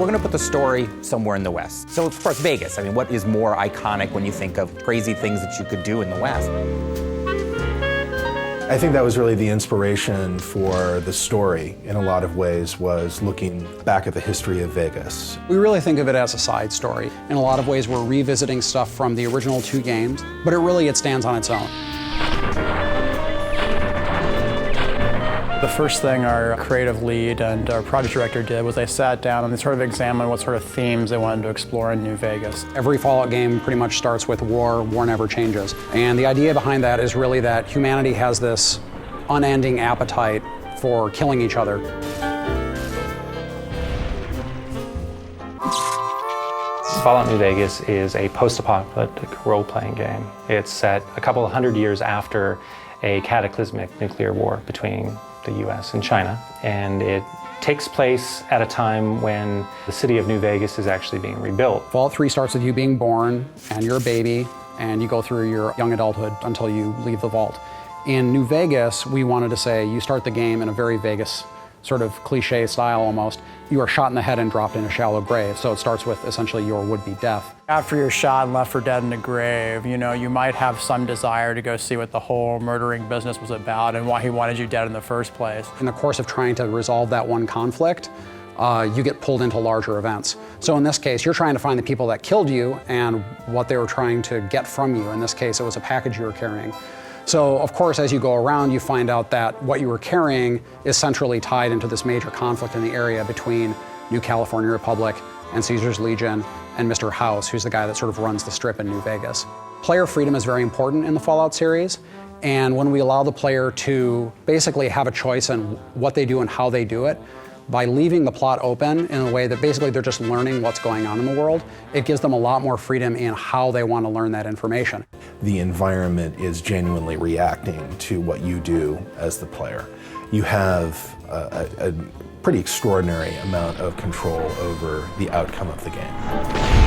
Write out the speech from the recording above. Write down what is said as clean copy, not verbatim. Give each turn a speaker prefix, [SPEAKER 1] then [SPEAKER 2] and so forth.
[SPEAKER 1] we're going to put the story somewhere in the West. So of course, Vegas. I mean, what is more iconic when you think of crazy things that you could do in the West?
[SPEAKER 2] I think that was really the inspiration for the story in a lot of ways, was looking back at the history of Vegas.
[SPEAKER 3] We really think of it as a side story. In a lot of ways, we're revisiting stuff from the original 2 games, but it stands on its own.
[SPEAKER 4] The first thing our creative lead and our project director did was they sat down and they sort of examined what sort of themes they wanted to explore in New Vegas.
[SPEAKER 3] Every Fallout game pretty much starts with war never changes. And the idea behind that is really that humanity has this unending appetite for killing each other.
[SPEAKER 5] Fallout New Vegas is a post-apocalyptic role-playing game. It's set a couple of hundred years after a cataclysmic nuclear war between the US and China, and it takes place at a time when the city of New Vegas is actually being rebuilt.
[SPEAKER 3] Fallout 3 starts with you being born, and you're a baby, and you go through your young adulthood until you leave the vault. In New Vegas, we wanted to say you start the game in a very Vegas sort of cliche style almost. You are shot in the head and dropped in a shallow grave, so it starts with essentially your would-be death.
[SPEAKER 4] After you're shot and left for dead in the grave, you know, you might have some desire to go see what the whole murdering business was about and why he wanted you dead in the first place.
[SPEAKER 3] In the course of trying to resolve that one conflict, you get pulled into larger events. So in this case, you're trying to find the people that killed you and what they were trying to get from you. In this case, it was a package you were carrying. So, of course, as you go around, you find out that what you were carrying is centrally tied into this major conflict in the area between New California Republic and Caesar's Legion and Mr. House, who's the guy that sort of runs the strip in New Vegas. Player freedom is very important in the Fallout series, and when we allow the player to basically have a choice in what they do and how they do it, by leaving the plot open in a way that basically they're just learning what's going on in the world, it gives them a lot more freedom in how they want to learn that information.
[SPEAKER 2] The environment is genuinely reacting to what you do as the player. You have a pretty extraordinary amount of control over the outcome of the game.